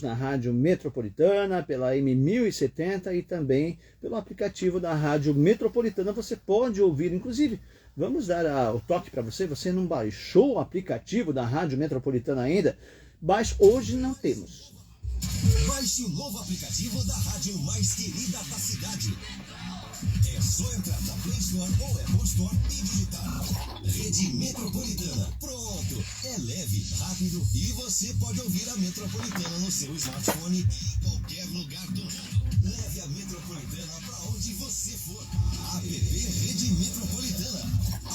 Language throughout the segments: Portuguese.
na Rádio Metropolitana, pela M1070 e também pelo aplicativo da Rádio Metropolitana. Você pode ouvir, inclusive, vamos dar o toque para você. Você não baixou o aplicativo da Rádio Metropolitana ainda? Baixe, hoje não temos. Baixe o novo aplicativo da rádio mais querida da cidade. É só entrar na Play Store ou Apple Store e digitar Rede Metropolitana. Pronto! É leve, rápido e você pode ouvir a Metropolitana no seu smartphone em qualquer lugar do mundo. Leve a Metropolitana para onde você for. App Rede Metropolitana.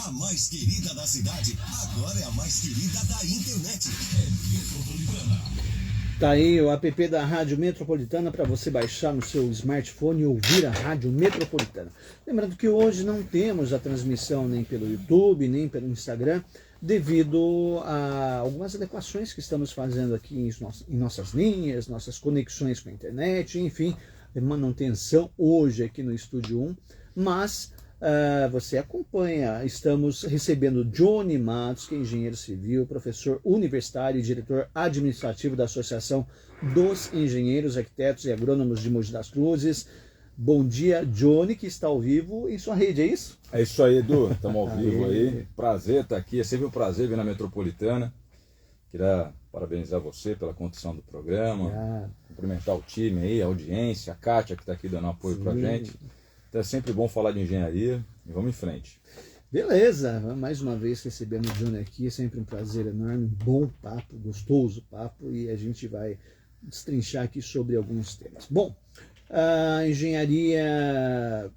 A mais querida da cidade, agora é a mais querida da internet. É Metropolitana. Tá aí o app da Rádio Metropolitana para você baixar no seu smartphone e ouvir a Rádio Metropolitana. Lembrando que hoje não temos a transmissão nem pelo YouTube, nem pelo Instagram, devido a algumas adequações que estamos fazendo aqui em nossas linhas, nossas conexões com a internet, enfim, manutenção hoje aqui no Estúdio 1, mas você acompanha, estamos recebendo Johnny Matos, que é engenheiro civil, professor universitário e diretor administrativo da Associação dos Engenheiros, Arquitetos e Agrônomos de Mogi das Cruzes. Bom dia, Johnny, que está ao vivo em sua rede, é isso? É isso aí, Edu, estamos ao vivo aí, prazer estar aqui, é sempre um prazer vir na Metropolitana. Queria parabenizar você pela condução do programa, cumprimentar o time aí, a audiência, a Kátia que está aqui dando apoio pra gente. Então é sempre bom falar de engenharia e vamos em frente. Beleza, mais uma vez recebendo o Johnny aqui, é sempre um prazer enorme, bom papo, gostoso papo, e a gente vai destrinchar aqui sobre alguns temas. Bom, a engenharia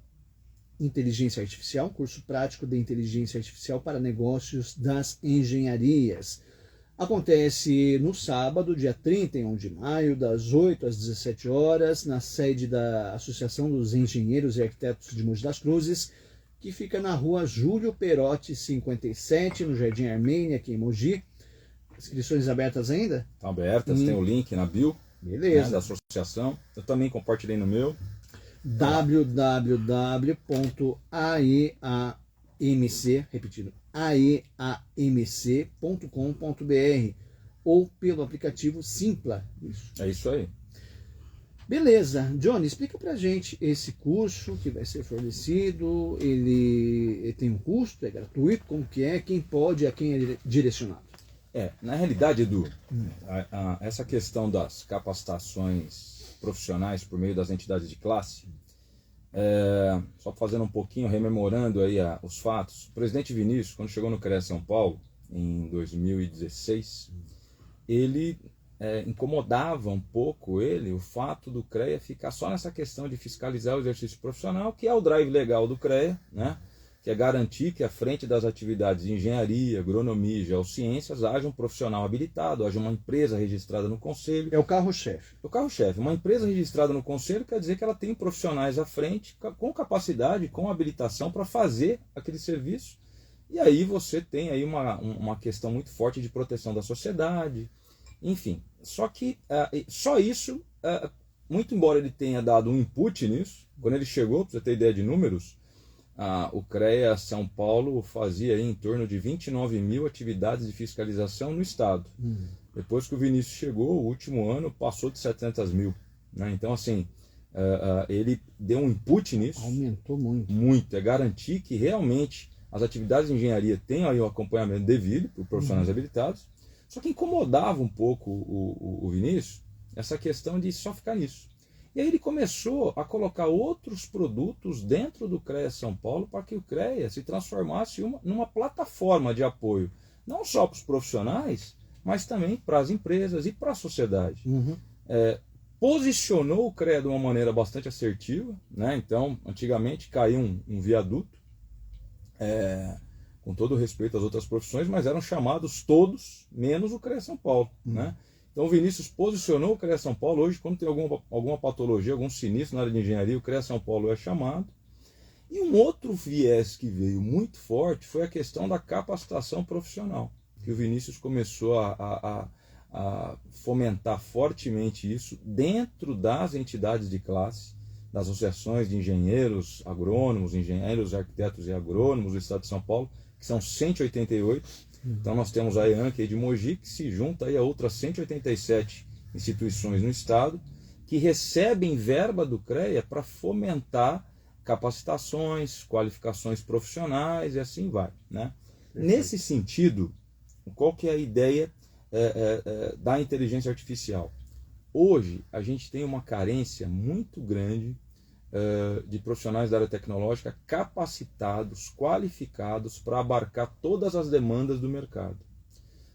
inteligência artificial, curso prático de inteligência artificial para negócios das engenharias. Acontece no sábado, dia 31 de maio, das 8 às 17 horas, na sede da Associação dos Engenheiros e Arquitetos de Mogi das Cruzes, que fica na rua Júlio Perotti 57, no Jardim Armênia, aqui em Mogi. Inscrições abertas ainda? Estão abertas, tem o link na bio. Beleza. Da associação. Eu também compartilhei no meu. www.aeamc, repetindo, aeamc.com.br ou pelo aplicativo Simpla. É isso aí. Beleza. Johnny, explica pra gente esse curso que vai ser fornecido, ele tem um custo, é gratuito, como que é, quem pode, a quem é direcionado? Na realidade, Edu, essa questão das capacitações profissionais por meio das entidades de classe, só fazendo um pouquinho, rememorando aí os fatos, o presidente Vinícius, quando chegou no CREA São Paulo, em 2016, ele incomodava um pouco o fato do CREA ficar só nessa questão de fiscalizar o exercício profissional, que é o drive legal do CREA, né? Que é garantir que à frente das atividades de engenharia, agronomia e geociências haja um profissional habilitado, haja uma empresa registrada no conselho. É o carro-chefe. O carro-chefe. Uma empresa registrada no conselho quer dizer que ela tem profissionais à frente com capacidade, com habilitação para fazer aquele serviço. E aí você tem aí uma questão muito forte de proteção da sociedade, enfim. Só que só isso, muito embora ele tenha dado um input nisso, quando ele chegou, para você ter ideia de números, o CREA São Paulo fazia aí em torno de 29 mil atividades de fiscalização no estado. Depois que o Vinícius chegou, o último ano passou de 700 mil. Né? Então, assim, ele deu um input nisso. Aumentou muito. Muito. É garantir que realmente as atividades de engenharia tenham aí o acompanhamento devido por profissionais habilitados. Só que incomodava um pouco o Vinícius essa questão de só ficar nisso. E aí ele começou a colocar outros produtos dentro do CREA São Paulo para que o CREA se transformasse numa plataforma de apoio, não só para os profissionais, mas também para as empresas e para a sociedade. Posicionou o CREA de uma maneira bastante assertiva, né? Então, antigamente caiu um viaduto, com todo respeito às outras profissões, mas eram chamados todos, menos o CREA São Paulo, né? Então o Vinícius posicionou o CREA São Paulo. Hoje, quando tem alguma patologia, algum sinistro na área de engenharia, o CREA São Paulo é chamado. E um outro viés que veio muito forte foi a questão da capacitação profissional, que o Vinícius começou a fomentar fortemente isso dentro das entidades de classe, das associações de engenheiros, agrônomos, engenheiros, arquitetos e agrônomos do estado de São Paulo, que são 188. Então nós temos a EANC de Mogi, que se junta aí a outras 187 instituições no Estado que recebem verba do CREA para fomentar capacitações, qualificações profissionais e assim vai, né? Nesse sentido, qual que é a ideia da inteligência artificial? Hoje, a gente tem uma carência muito grande de profissionais da área tecnológica capacitados, qualificados para abarcar todas as demandas do mercado.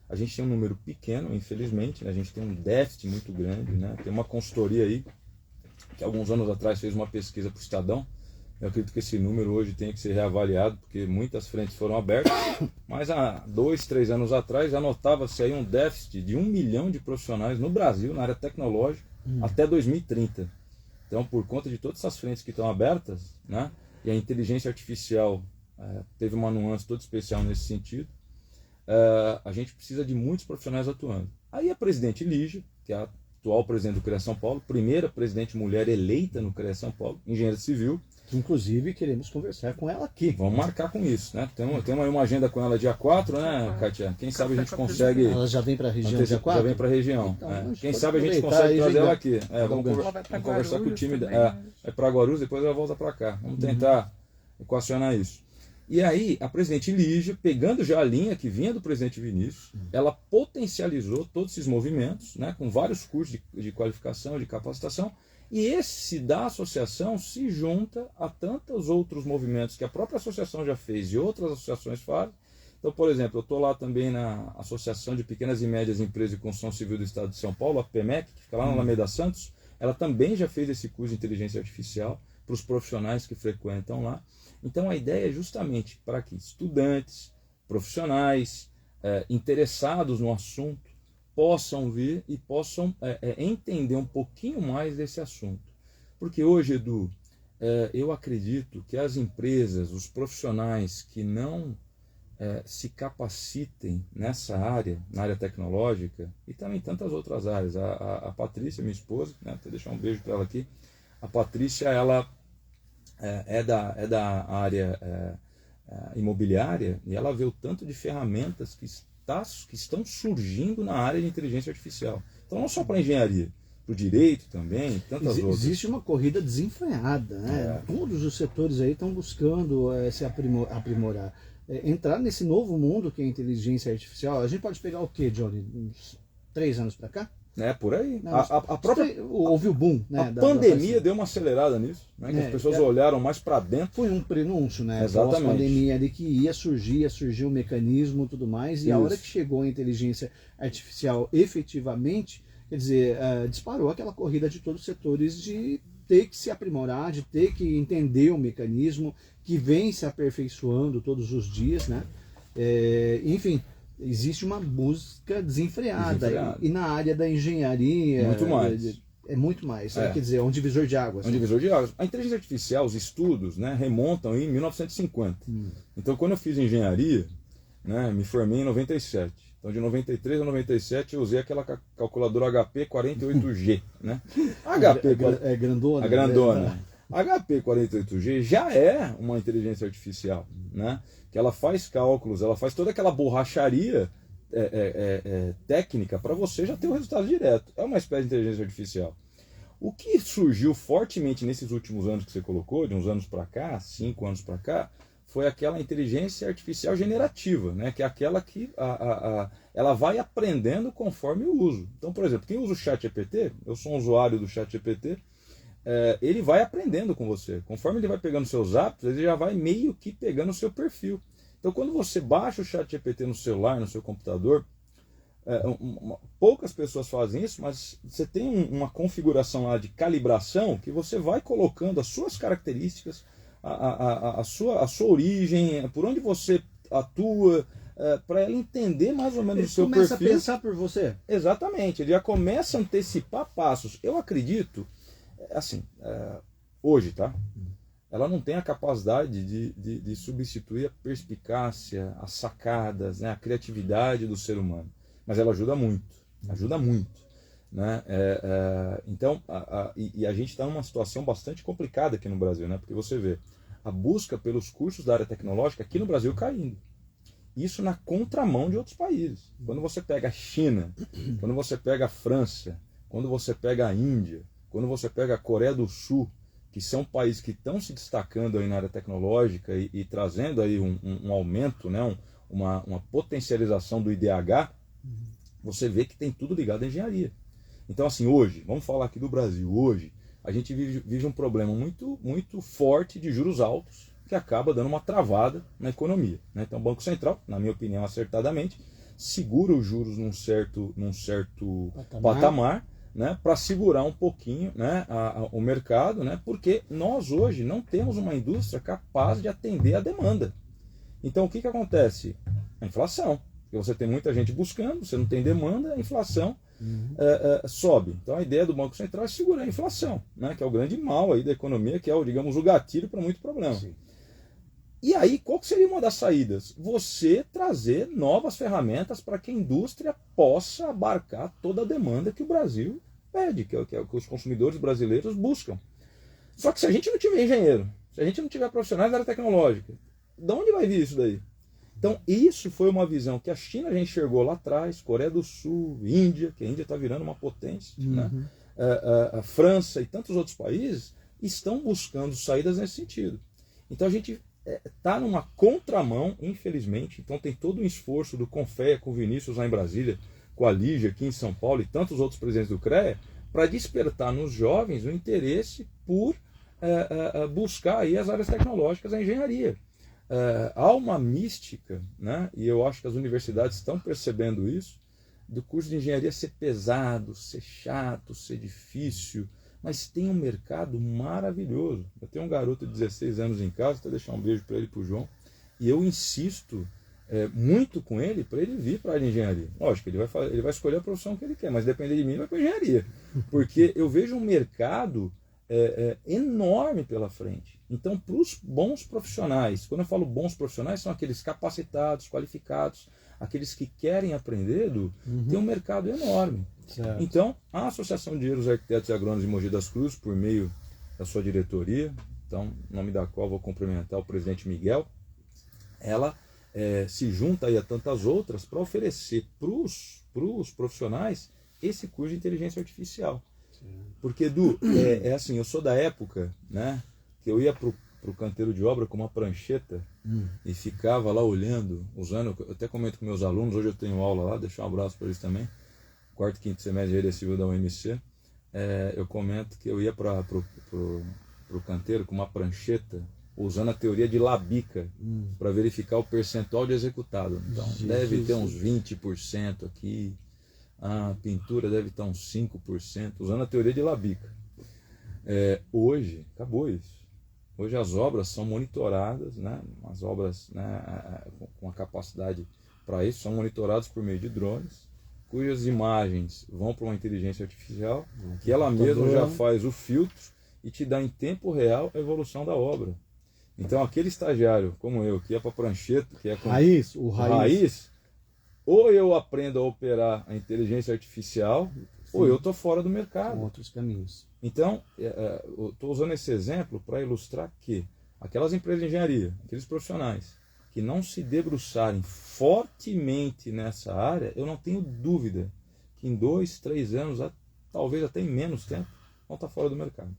A gente tem um número pequeno, infelizmente, né? A gente tem um déficit muito grande, né? Tem uma consultoria aí, que alguns anos atrás fez uma pesquisa para o Estadão. Eu acredito que esse número hoje tem que ser reavaliado, porque muitas frentes foram abertas, mas há 2, 3 anos atrás já notava-se aí um déficit de 1 milhão de profissionais no Brasil, na área tecnológica, até 2030. Então, por conta de todas essas frentes que estão abertas, né, e a inteligência artificial teve uma nuance toda especial nesse sentido, a gente precisa de muitos profissionais atuando. Aí a presidente Lígia, que é a atual presidente do CREA São Paulo, primeira presidente mulher eleita no CREA São Paulo, engenheira civil. Inclusive, queremos conversar com ela aqui. Vamos marcar com isso, né? Temos aí uma agenda com ela dia 4, né, Kátia? Quem sabe a gente consegue... Ela já vem para a região dia 4? Já vem para a região. Então, Quem sabe a gente consegue trazer ela aqui. Vamos conversar com o time. É para Guarulhos, depois ela volta para cá. Vamos tentar equacionar isso. E aí, a presidente Lígia, pegando já a linha que vinha do presidente Vinícius, ela potencializou todos esses movimentos, né, com vários cursos de qualificação, de capacitação, e esse da associação se junta a tantos outros movimentos que a própria associação já fez e outras associações fazem. Então, por exemplo, eu estou lá também na Associação de Pequenas e Médias Empresas de Construção Civil do Estado de São Paulo, a PEMEC, que fica lá na Alameda Santos. Ela também já fez esse curso de inteligência artificial para os profissionais que frequentam lá. Então, a ideia é justamente para que estudantes, profissionais, interessados no assunto, possam vir e possam entender um pouquinho mais desse assunto. Porque hoje, Edu, eu acredito que as empresas, os profissionais que não se capacitem nessa área, na área tecnológica, e também tantas outras áreas. A Patrícia, minha esposa, né, vou deixar um beijo para ela aqui. A Patrícia, ela é da área imobiliária, e ela vê o tanto de ferramentas que estão surgindo na área de inteligência artificial. Então, não só para a engenharia, para o direito também, tantas outras. Existe uma corrida desenfreada, né? Todos os setores aí estão buscando se aprimorar. Entrar nesse novo mundo que é a inteligência artificial. A gente pode pegar o quê, Johnny? Uns 3 anos para cá? Por aí. Não, houve o boom, né? A pandemia deu uma acelerada nisso, né? Que as pessoas olharam mais para dentro. Foi um prenúncio, né? Exatamente. A pandemia ali que ia surgir o mecanismo e tudo mais, e a hora que chegou a inteligência artificial efetivamente, quer dizer, disparou aquela corrida de todos os setores de ter que se aprimorar, de ter que entender o mecanismo que vem se aperfeiçoando todos os dias, né? Enfim, existe uma busca desenfreada. E na área da engenharia... Muito mais. É muito mais. Quer dizer, é um divisor de águas. É um divisor de águas. A inteligência artificial, os estudos, né, remontam em 1950. Então, quando eu fiz engenharia, né, me formei em 97. Então, de 93 a 97, eu usei aquela calculadora HP 48G. Né? É grandona. A grandona. HP 48G já é uma inteligência artificial, né? Que ela faz cálculos, ela faz toda aquela borracharia técnica para você já ter o resultado direto. É uma espécie de inteligência artificial. O que surgiu fortemente nesses últimos anos que você colocou, de uns anos para cá, 5 anos para cá, foi aquela inteligência artificial generativa, né? Que é aquela que ela vai aprendendo conforme o uso. Então, por exemplo, quem usa o ChatGPT, eu sou um usuário do ChatGPT, ele vai aprendendo com você. Conforme ele vai pegando seus hábitos, ele já vai meio que pegando o seu perfil. Então, quando você baixa o ChatGPT no celular, no seu computador, poucas pessoas fazem isso, mas você tem uma configuração lá de calibração que você vai colocando as suas características, a sua origem, por onde você atua, para ela entender mais ou menos o seu perfil. Ele começa a pensar por você. Exatamente, ele já começa a antecipar passos. Eu acredito, assim, hoje, tá? Ela não tem a capacidade de substituir a perspicácia, as sacadas, né, a criatividade do ser humano. Mas ela ajuda muito, né? Então, a gente está numa situação bastante complicada aqui no Brasil, né? Porque você vê a busca pelos cursos da área tecnológica aqui no Brasil caindo. Isso na contramão de outros países. Quando você pega a China, quando você pega a França, quando você pega a Índia, quando você pega a Coreia do Sul, que são países que estão se destacando aí na área tecnológica e trazendo aí um aumento, né, uma potencialização do IDH, você vê que tem tudo ligado à engenharia. Então, assim, hoje, vamos falar aqui do Brasil, hoje, a gente vive um problema muito, muito forte de juros altos, que acaba dando uma travada na economia, né? Então, o Banco Central, na minha opinião, acertadamente, segura os juros num certo patamar, né, para segurar um pouquinho, né, o mercado, né, porque nós hoje não temos uma indústria capaz de atender a demanda. Então, o que acontece? A inflação. Porque você tem muita gente buscando, você não tem demanda, a inflação sobe. Então, a ideia do Banco Central é segurar a inflação, né, que é o grande mal aí da economia, que é, digamos, o gatilho para muito problema. Sim. E aí, qual que seria uma das saídas? Você trazer novas ferramentas para que a indústria possa abarcar toda a demanda que o Brasil pede, que é o que os consumidores brasileiros buscam. Só que se a gente não tiver engenheiro, se a gente não tiver profissionais da área tecnológica, de onde vai vir isso daí? Então, isso foi uma visão que a China já enxergou lá atrás, Coreia do Sul, Índia, que a Índia está virando uma potência, né? A França e tantos outros países estão buscando saídas nesse sentido. Então, a gente está numa contramão, infelizmente. Então, tem todo um esforço do Confea, com o Vinícius lá em Brasília, com a Lígia aqui em São Paulo e tantos outros presidentes do CREA, para despertar nos jovens o interesse por buscar aí as áreas tecnológicas, a engenharia. Há uma mística, né, e eu acho que as universidades estão percebendo isso, do curso de engenharia ser pesado, ser chato, ser difícil, mas tem um mercado maravilhoso. Eu tenho um garoto de 16 anos em casa, vou deixar um beijo para ele e para o João, e eu insisto muito com ele para ele vir para a área de engenharia. Lógico, ele vai escolher a profissão que ele quer, mas depender de mim, ele vai para engenharia. Porque eu vejo um mercado enorme pela frente. Então, para os bons profissionais, quando eu falo bons profissionais, são aqueles capacitados, qualificados, aqueles que querem aprender, tem um mercado enorme. Certo. Então, a Associação de Engenheiros, Arquitetos e Agrônomos de Mogi das Cruzes, por meio da sua diretoria, então, em nome da qual vou cumprimentar o presidente Miguel, ela se junta aí a tantas outras para oferecer para os profissionais esse curso de inteligência artificial. Porque, Edu, assim, eu sou da época, né, que eu ia para o canteiro de obra com uma prancheta e ficava lá olhando, usando, eu até comento com meus alunos, hoje eu tenho aula lá, deixar um abraço para eles também, quarto e quinto semestre de engenharia civil da UMC, eu comento que eu ia para o canteiro com uma prancheta, usando a teoria de Labica, para verificar o percentual de executado. Então, deve ter uns 20% aqui, a pintura deve estar uns 5%, usando a teoria de Labica. Hoje, acabou isso. Hoje as obras são monitoradas, né? As obras, né, com a capacidade para isso, são monitoradas por meio de drones, cujas imagens vão para uma inteligência artificial, que ela mesma já faz o filtro e te dá em tempo real a evolução da obra. Então, aquele estagiário como eu, que ia para a prancheta, que é com o raiz, ou eu aprendo a operar a inteligência artificial, ou eu estou fora do mercado. Com outros caminhos. Então, eu estou usando esse exemplo para ilustrar que aquelas empresas de engenharia, aqueles profissionais que não se debruçarem fortemente nessa área, eu não tenho dúvida que em 2, 3 anos, talvez até em menos tempo, vão estar fora do mercado.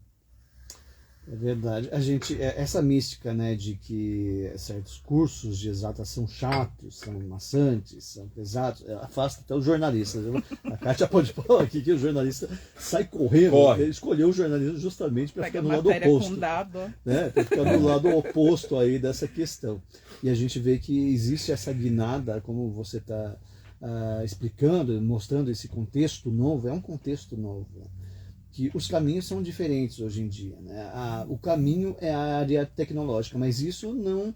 É verdade. A gente, essa mística, né, de que certos cursos de exatas são chatos, são maçantes, são pesados, afasta até os jornalistas. A Kátia pode falar aqui que o jornalista sai correndo. Ele escolheu o jornalismo justamente para ficar no lado oposto. Né, para ficar no lado oposto aí dessa questão. E a gente vê que existe essa guinada, como você está explicando, mostrando esse contexto novo, é um contexto novo. Que os caminhos são diferentes hoje em dia, né? O caminho é a área tecnológica, mas isso não,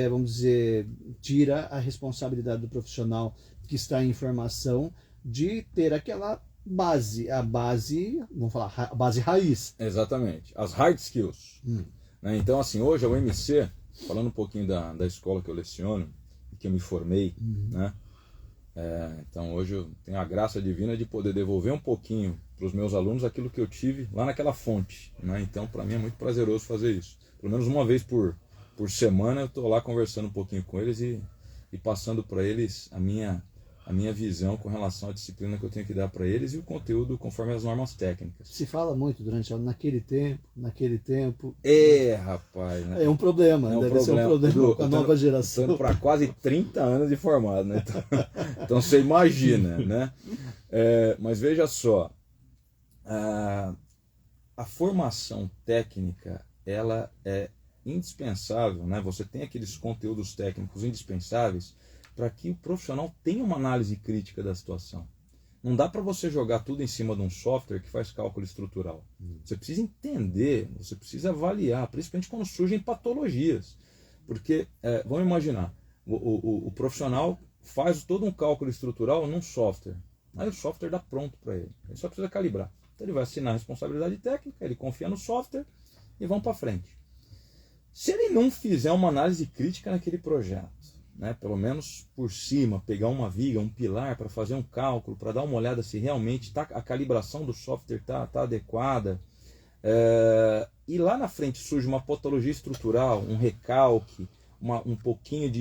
vamos dizer, tira a responsabilidade do profissional que está em formação de ter aquela base, vamos falar, a base raiz. Exatamente, as hard skills. Né? Então, assim, hoje a UMC, falando um pouquinho da escola que eu leciono, que eu me formei, né? Então hoje eu tenho a graça divina de poder devolver um pouquinho para os meus alunos aquilo que eu tive lá naquela fonte, né? Então para mim é muito prazeroso fazer isso. Pelo menos uma vez por semana eu estou lá conversando um pouquinho com eles e passando para eles a minha a minha visão com relação à disciplina que eu tenho que dar para eles e o conteúdo conforme as normas técnicas. Se fala muito durante naquele tempo. Rapaz, né? É um problema, deve ser um problema com a nova geração. Estou para quase 30 anos de formado, né? Então você imagina, né? Mas veja só, a formação técnica, ela é indispensável, né? Você tem aqueles conteúdos técnicos indispensáveis para que o profissional tenha uma análise crítica da situação. Não dá para você jogar tudo em cima de um software que faz cálculo estrutural. Você precisa entender, você precisa avaliar, principalmente quando surgem patologias. Porque, vamos imaginar, o profissional faz todo um cálculo estrutural num software. Aí o software dá pronto para ele. Ele só precisa calibrar. Então ele vai assinar a responsabilidade técnica, ele confia no software e vão para frente. Se ele não fizer uma análise crítica naquele projeto, né, pelo menos por cima, pegar uma viga, um pilar para fazer um cálculo, para dar uma olhada se realmente a calibração do software está adequada, e lá na frente surge uma patologia estrutural, um recalque, um pouquinho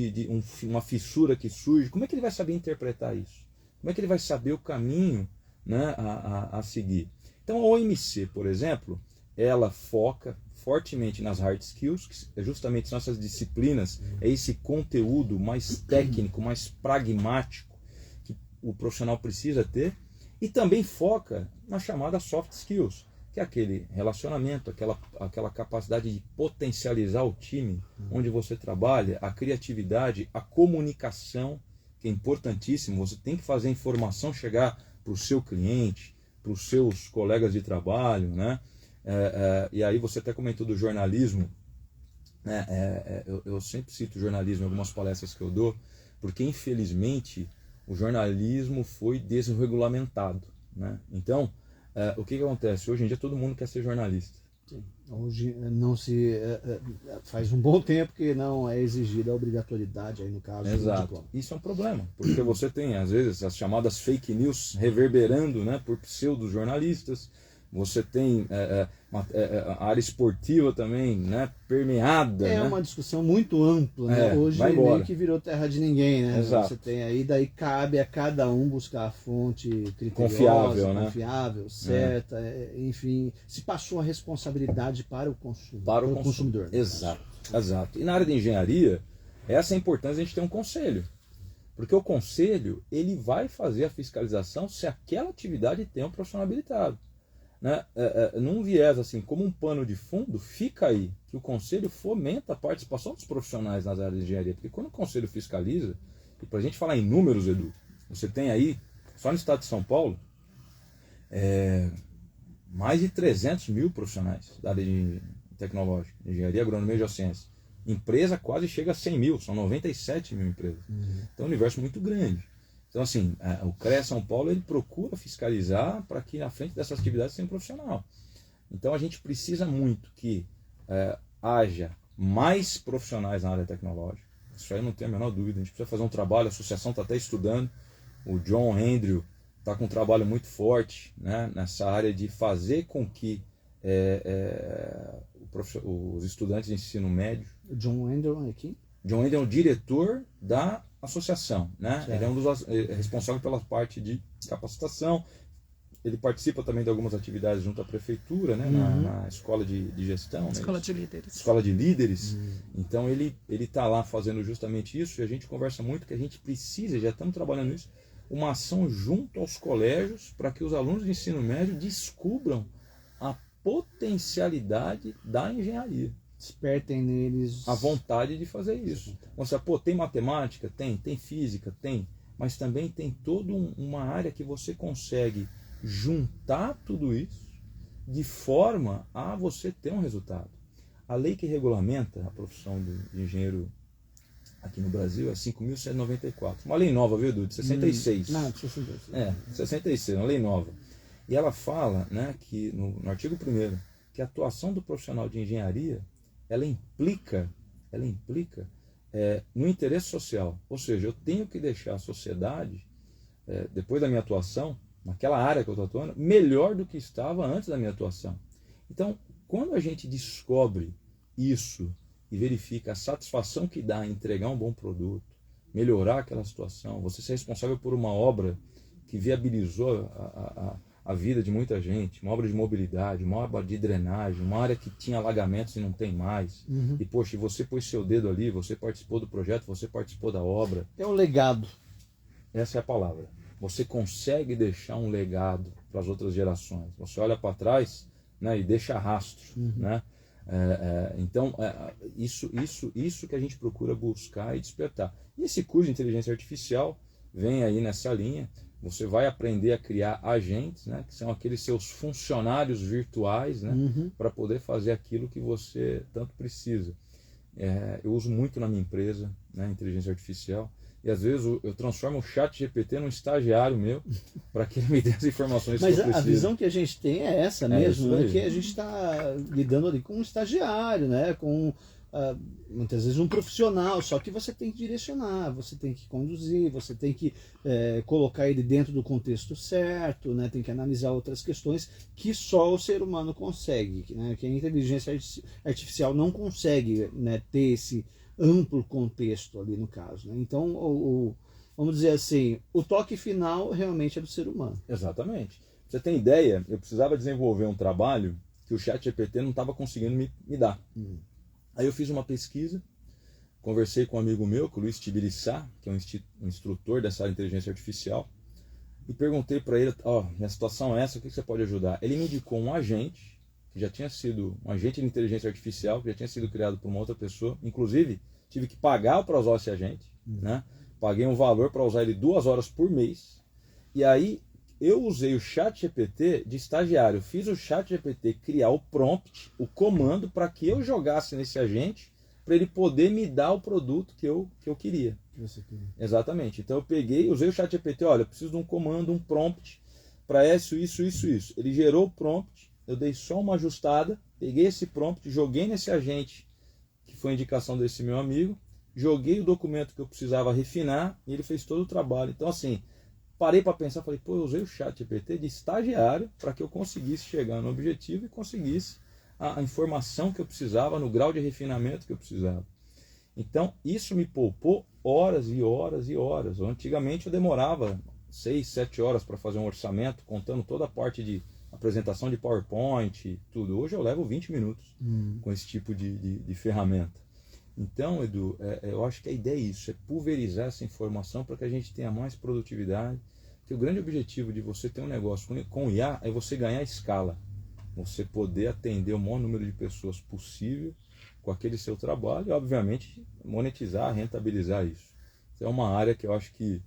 uma fissura que surge, como é que ele vai saber interpretar isso? Como é que ele vai saber o caminho, né, a seguir? Então a OMC, por exemplo, ela foca fortemente nas hard skills, que justamente são essas disciplinas, é esse conteúdo mais técnico, mais pragmático que o profissional precisa ter, e também foca na chamada soft skills, que é aquele relacionamento, aquela capacidade de potencializar o time onde você trabalha, a criatividade, a comunicação, que é importantíssimo, você tem que fazer a informação chegar para o seu cliente, para os seus colegas de trabalho, né? E aí você até comentou do jornalismo, né? Eu sempre cito o jornalismo em algumas palestras que eu dou, porque infelizmente o jornalismo foi desregulamentado, né? Então, o que acontece? Hoje em dia todo mundo quer ser jornalista. Sim. Hoje não se faz um bom tempo que não é exigida a obrigatoriedade, aí no caso do diploma. Isso é um problema, porque você tem às vezes as chamadas fake news reverberando, né, por pseudo-jornalistas. Você tem a área esportiva também, né, permeada. É, né? Uma discussão muito ampla, né? Hoje meio que virou terra de ninguém, né? Exato. Você tem aí, daí cabe a cada um buscar a fonte criteriosa, confiável, certa, enfim, se passou a responsabilidade para o consumidor. Exato. E na área de engenharia, essa é a importância de a gente ter um conselho. Porque o conselho, ele vai fazer a fiscalização se aquela atividade tem um profissional habilitado. Né? Num viés assim, como um pano de fundo, fica aí que o conselho fomenta a participação dos profissionais nas áreas de engenharia, porque quando o conselho fiscaliza, e para a gente falar em números, Edu, você tem aí, só no estado de São Paulo, mais de 300 mil profissionais da área de tecnológica, engenharia, agronomia e geociência. Empresa quase chega a 100 mil, são 97 mil empresas. Então é um universo muito grande. Então, assim, o CREA São Paulo, ele procura fiscalizar para que na frente dessas atividades tenha um profissional. Então, a gente precisa muito que haja mais profissionais na área tecnológica. Isso aí não tem a menor dúvida. A gente precisa fazer um trabalho, a associação está até estudando. O John Andrew está com um trabalho muito forte, né, nessa área de fazer com que os estudantes de ensino médio... O John Andrew aqui? John Andrew é o diretor da associação, né? Ele é um dos responsáveis pela parte de capacitação. Ele participa também de algumas atividades junto à prefeitura, né? Na escola de gestão, escola de líderes. Escola de líderes. Então ele está lá fazendo justamente isso, e a gente conversa muito que a gente precisa, já estamos trabalhando nisso, uma ação junto aos colégios para que os alunos de ensino médio descubram a potencialidade da engenharia. Despertem neles a vontade de fazer isso. Você, tem matemática? Tem física? Tem. Mas também tem toda uma área que você consegue juntar tudo isso de forma a você ter um resultado. A lei que regulamenta a profissão de engenheiro aqui no Brasil é 5.194. Uma lei nova, viu, Edu? De 66. Não, de 66. 66, uma lei nova. E ela fala, né, que no artigo 1º, que a atuação do profissional de engenharia ela implica no interesse social. Ou seja, eu tenho que deixar a sociedade, depois da minha atuação, naquela área que eu estou atuando, melhor do que estava antes da minha atuação. Então, quando a gente descobre isso e verifica a satisfação que dá em entregar um bom produto, melhorar aquela situação, você ser responsável por uma obra que viabilizou a vida de muita gente, uma obra de mobilidade, uma obra de drenagem, uma área que tinha alagamentos e não tem mais. E, poxa, você pôs seu dedo ali, você participou do projeto, você participou da obra. É um legado. Essa é a palavra. Você consegue deixar um legado para as outras gerações. Você olha para trás, né, e deixa rastro. Né? Então, isso que a gente procura buscar e despertar. E esse curso de inteligência artificial vem aí nessa linha. Você vai aprender a criar agentes, né, que são aqueles seus funcionários virtuais, né, para poder fazer aquilo que você tanto precisa. Eu uso muito na minha empresa, né, inteligência artificial, e às vezes eu transformo o chat GPT num estagiário meu para que ele me dê as informações que eu preciso. Mas a visão que a gente tem é essa mesmo, né, que a gente está lidando ali com um estagiário, né, com muitas vezes um profissional, só que você tem que direcionar, você tem que conduzir, você tem que colocar ele dentro do contexto certo, né, tem que analisar outras questões que só o ser humano consegue, né, que a inteligência artificial não consegue, né, ter esse amplo contexto ali no caso. Né? Então, vamos dizer assim, o toque final realmente é do ser humano. Exatamente. Você tem ideia, eu precisava desenvolver um trabalho que o chat GPT não estava conseguindo me dar. Aí eu fiz uma pesquisa, conversei com um amigo meu, com o Luiz Tibiriçá, que é um instrutor dessa área de inteligência artificial, e perguntei para ele, minha situação é essa, o que você pode ajudar? Ele me indicou um agente, que já tinha sido um agente de inteligência artificial, que já tinha sido criado por uma outra pessoa, inclusive tive que pagar para usar esse agente, né? Paguei um valor para usar ele 2 horas por mês, e aí eu usei o chat GPT de estagiário, fiz o chat GPT criar o prompt, o comando, para que eu jogasse nesse agente, para ele poder me dar o produto que eu queria. Exatamente. Então eu peguei, usei o chat GPT, olha, eu preciso de um comando, um prompt, para isso. Ele gerou o prompt, eu dei só uma ajustada, peguei esse prompt, joguei nesse agente, que foi a indicação desse meu amigo, joguei o documento que eu precisava refinar, e ele fez todo o trabalho. Então assim, parei para pensar, falei, eu usei o chat GPT de estagiário para que eu conseguisse chegar no objetivo e conseguisse a informação que eu precisava, no grau de refinamento que eu precisava. Então, isso me poupou horas e horas e horas. Antigamente eu demorava 6, 7 horas para fazer um orçamento, contando toda a parte de apresentação de PowerPoint, tudo. Hoje eu levo 20 minutos com esse tipo de ferramenta. Então, Edu, eu acho que a ideia é isso, é pulverizar essa informação para que a gente tenha mais produtividade. Porque o grande objetivo de você ter um negócio com IA é você ganhar escala. Você poder atender o maior número de pessoas possível com aquele seu trabalho e, obviamente, monetizar, rentabilizar isso. Então, é uma área que eu acho que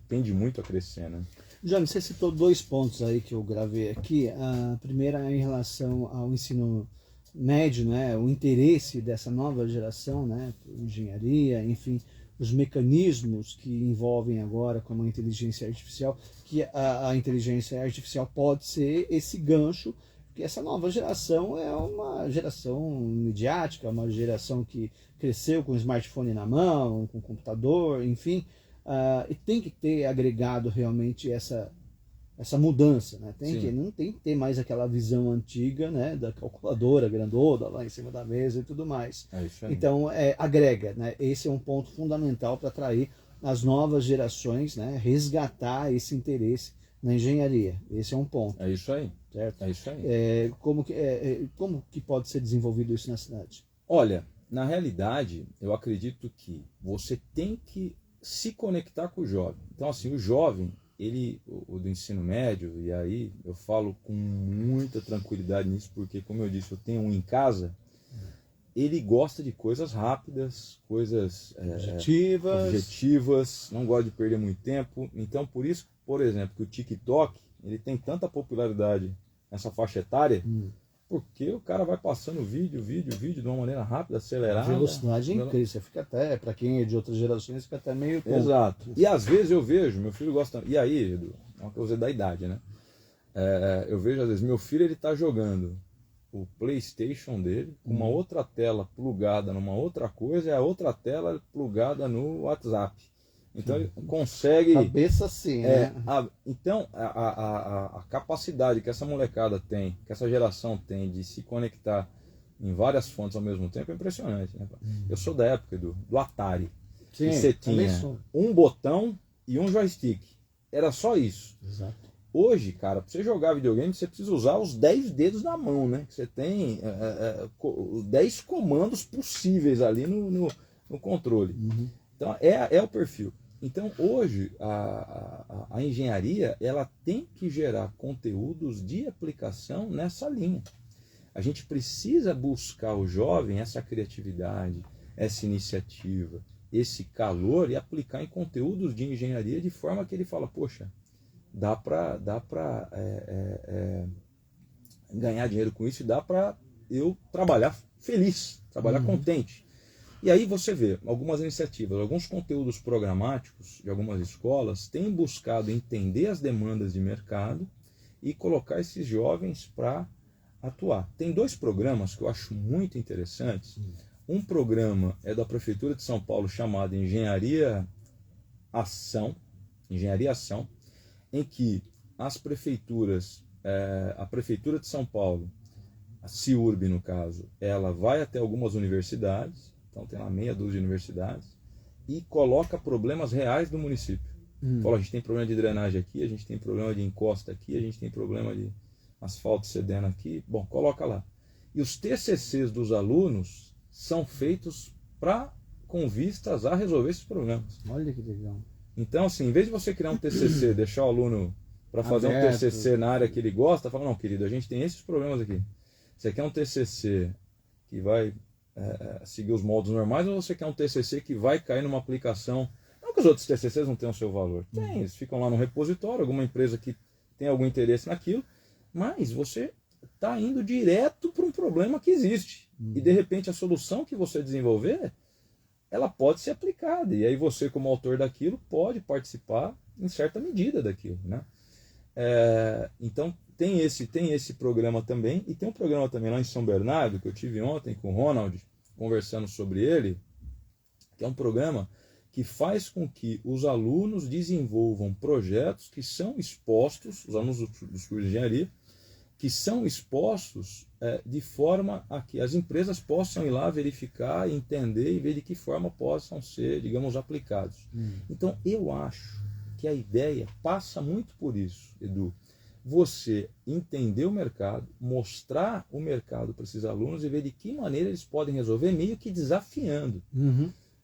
tende muito a crescer, né? Johnny, você citou 2 pontos aí que eu gravei aqui. A primeira é em relação ao ensino médio, né, o interesse dessa nova geração, né, engenharia, enfim, os mecanismos que envolvem agora como a inteligência artificial, que a inteligência artificial pode ser esse gancho, porque essa nova geração é uma geração midiática, uma geração que cresceu com o smartphone na mão, com o computador, enfim, e tem que ter agregado realmente essa mudança, né? Não tem que ter mais aquela visão antiga, né, da calculadora grandona lá em cima da mesa e tudo mais. É isso aí. Então, agrega, né? Esse é um ponto fundamental para atrair as novas gerações, né, resgatar esse interesse na engenharia. Esse é um ponto. É isso aí. Certo? É isso aí. Como que pode ser desenvolvido isso na cidade? Olha, na realidade, eu acredito que você tem que se conectar com o jovem. Então, assim, o jovem, o do ensino médio, e aí eu falo com muita tranquilidade nisso, porque, como eu disse, eu tenho um em casa, ele gosta de coisas rápidas, coisas objetivas, não gosta de perder muito tempo. Então, por isso, por exemplo, que o TikTok ele tem tanta popularidade nessa faixa etária, porque o cara vai passando vídeo de uma maneira rápida, acelerada. A velocidade é incrível, você fica até, para quem é de outras gerações, fica até meio... Exato. E às vezes eu vejo, meu filho gosta... E aí, Edu, é uma coisa da idade, né? Eu vejo às vezes, meu filho ele tá jogando o PlayStation dele com uma outra tela plugada numa outra coisa e a outra tela plugada no WhatsApp. Então ele consegue... Cabeça sim, né? Então a capacidade que essa molecada tem, que essa geração tem de se conectar em várias fontes ao mesmo tempo é impressionante, né? Eu sou da época do Atari. Sim, e você também tinha sou. um botão e um joystick. Era só isso. Exato. Hoje, cara, para você jogar videogame, você precisa usar os 10 dedos da mão, né? Você tem 10 comandos possíveis ali no controle. Uhum. Então, é o perfil. Então, hoje, a engenharia, ela tem que gerar conteúdos de aplicação nessa linha. A gente precisa buscar o jovem essa criatividade, essa iniciativa, esse calor e aplicar em conteúdos de engenharia de forma que ele fala, poxa, dá para ganhar dinheiro com isso e dá para eu trabalhar feliz, trabalhar contente. E aí você vê algumas iniciativas, alguns conteúdos programáticos de algumas escolas têm buscado entender as demandas de mercado e colocar esses jovens para atuar. Tem 2 programas que eu acho muito interessantes. Um programa é da Prefeitura de São Paulo chamado Engenharia Ação, em que as prefeituras, a Prefeitura de São Paulo, a CIURB no caso, ela vai até algumas universidades, então tem lá meia dúzia de universidades, e coloca problemas reais do município. Fala, a gente tem problema de drenagem aqui, a gente tem problema de encosta aqui, a gente tem problema de asfalto cedendo aqui, bom, coloca lá. E os TCCs dos alunos são feitos com vistas a resolver esses problemas. Olha que legal. Então, assim, em vez de você criar um TCC, deixar o aluno para fazer um TCC na área que ele gosta, fala, não, querido, a gente tem esses problemas aqui. Você quer um TCC que vai seguir os moldes normais ou você quer um TCC que vai cair numa aplicação? Não que os outros TCCs não tenham o seu valor. Tem, eles ficam lá no repositório, alguma empresa que tem algum interesse naquilo, mas você está indo direto para um problema que existe. E, de repente, a solução que você desenvolver, ela pode ser aplicada. E aí você, como autor daquilo, pode participar em certa medida daquilo, né? Então, tem esse programa também. E tem um programa também lá em São Bernardo, que eu tive ontem com o Ronald, conversando sobre ele, que é um programa que faz com que os alunos desenvolvam projetos que são expostos, os alunos dos cursos de engenharia, que são expostos de forma a que as empresas possam ir lá verificar, entender e ver de que forma possam ser, digamos, aplicados. Então, eu acho que a ideia passa muito por isso, Edu. Você entender o mercado, mostrar o mercado para esses alunos e ver de que maneira eles podem resolver, meio que desafiando.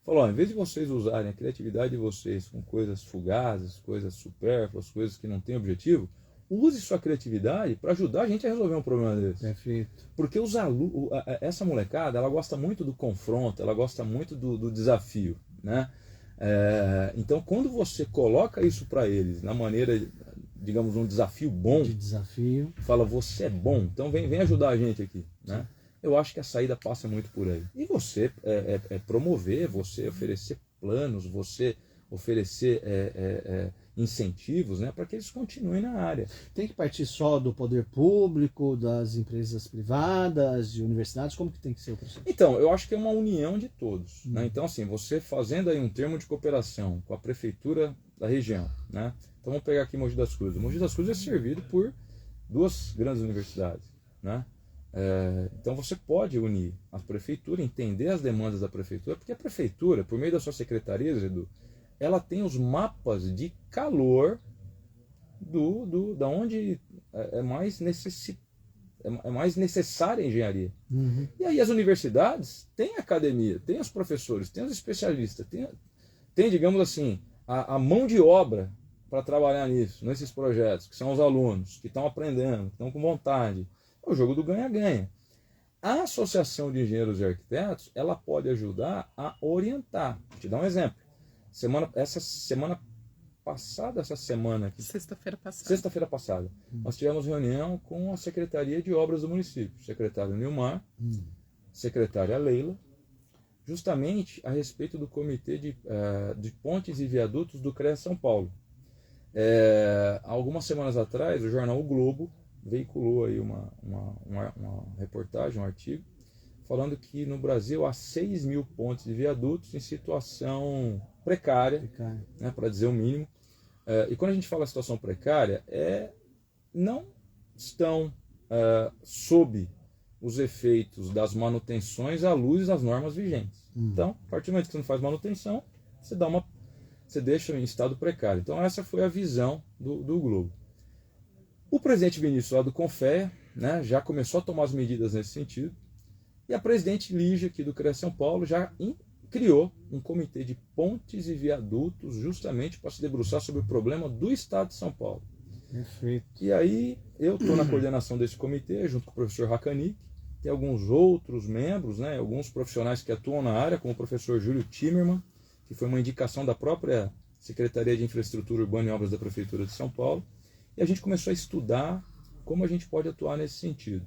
Falou, em vez de vocês usarem a criatividade de vocês com coisas fugazes, coisas supérfluas, coisas que não têm objetivo, use sua criatividade para ajudar a gente a resolver um problema desse. Perfeito. Porque os alunos, essa molecada, ela gosta muito do confronto, ela gosta muito do desafio, né? Então, quando você coloca isso para eles na maneira, digamos, um desafio bom, De desafio. fala, você é bom, então vem ajudar a gente aqui, né? Eu acho que a saída passa muito por aí. E você promover, você oferecer planos, você oferecer incentivos, né, para que eles continuem na área. Tem que partir só do poder público, das empresas privadas, de universidades? Como que tem que ser o processo? Então, eu acho que é uma união de todos. Né? Então, assim, você fazendo aí um termo de cooperação com a prefeitura da região, né? Então vamos pegar aqui Mogi das Cruzes. Mogi das Cruzes é servido por 2 grandes universidades, né? Então você pode unir a prefeitura, entender as demandas da prefeitura, porque a prefeitura, por meio das suas secretarias, Edu, ela tem os mapas de calor da onde é mais necessária a engenharia. E aí as universidades têm academia, têm os professores, têm os especialistas, tem digamos assim, a mão de obra para trabalhar nisso, nesses projetos, que são os alunos, que estão aprendendo, que estão com vontade. É o jogo do ganha-ganha. A Associação de Engenheiros e Arquitetos, ela pode ajudar a orientar. Vou te dar um exemplo. Essa semana aqui, sexta-feira passada, nós tivemos reunião com a Secretaria de Obras do município, secretário Nilmar, secretária Leila, justamente a respeito do Comitê de Pontes e Viadutos do CREA São Paulo. Algumas semanas atrás, o jornal O Globo veiculou aí uma reportagem, um artigo, falando que no Brasil há 6.000 pontes e viadutos em situação precária. Né, para dizer o mínimo. E quando a gente fala situação precária, não estão sob os efeitos das manutenções à luz das normas vigentes. Então, a partir do momento que você não faz manutenção, você deixa em estado precário. Então essa foi a visão do Globo. O presidente Vinícius lá do Confea, né, já começou a tomar as medidas nesse sentido, e a presidente Lígia aqui do CREA São Paulo já criou um comitê de pontes e viadutos justamente para se debruçar sobre o problema do estado de São Paulo. Perfeito. E aí eu estou na coordenação desse comitê, junto com o professor Hakanic, tem alguns outros membros, né, alguns profissionais que atuam na área, como o professor Júlio Timerman, que foi uma indicação da própria Secretaria de Infraestrutura Urbana e Obras da Prefeitura de São Paulo, e a gente começou a estudar como a gente pode atuar nesse sentido.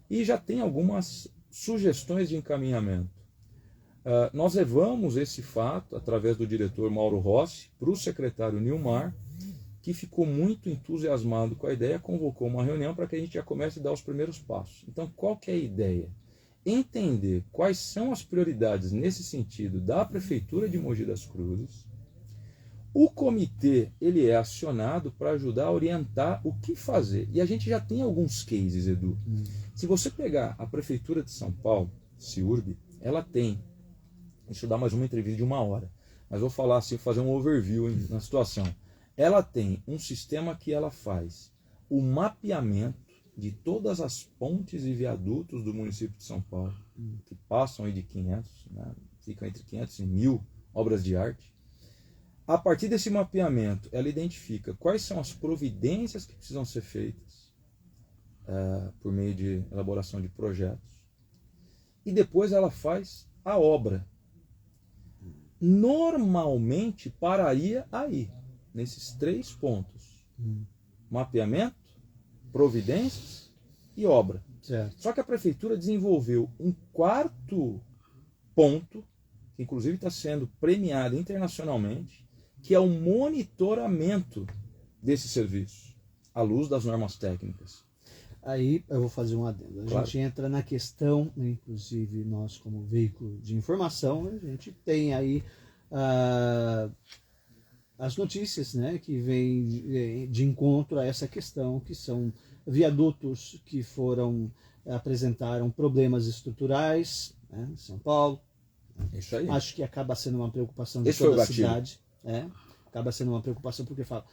E já tem algumas sugestões de encaminhamento. Nós levamos esse fato, através do diretor Mauro Rossi, para o secretário Nilmar, que ficou muito entusiasmado com a ideia, convocou uma reunião para que a gente já comece a dar os primeiros passos. Então, qual que é a ideia? Entender quais são as prioridades nesse sentido da Prefeitura de Mogi das Cruzes. O comitê ele é acionado para ajudar a orientar o que fazer. E a gente já tem alguns cases, Edu. Se você pegar a Prefeitura de São Paulo, CIURB, ela tem, deixa eu dar mais uma entrevista de 1 hora, mas vou falar assim, fazer um overview na situação. Ela tem um sistema que ela faz o mapeamento de todas as pontes e viadutos do município de São Paulo, que passam aí de 500, né, ficam entre 500 e 1.000 obras de arte. A partir desse mapeamento, ela identifica quais são as providências que precisam ser feitas por meio de elaboração de projetos. E depois ela faz a obra. Normalmente pararia aí, nesses 3 pontos. Mapeamento, providências e obra. Certo. Só que a prefeitura desenvolveu um 4º ponto, que inclusive está sendo premiado internacionalmente, que é o monitoramento desse serviço, à luz das normas técnicas. Aí eu vou fazer um adendo. A Claro. gente entra na questão, inclusive nós como veículo de informação, a gente tem aí as notícias, né, que vêm de encontro a essa questão, que são viadutos que apresentaram problemas estruturais, né, em São Paulo. Isso aí. Acho que acaba sendo uma preocupação de Esse foi toda o a gatilho. cidade. Acaba sendo uma preocupação porque fala,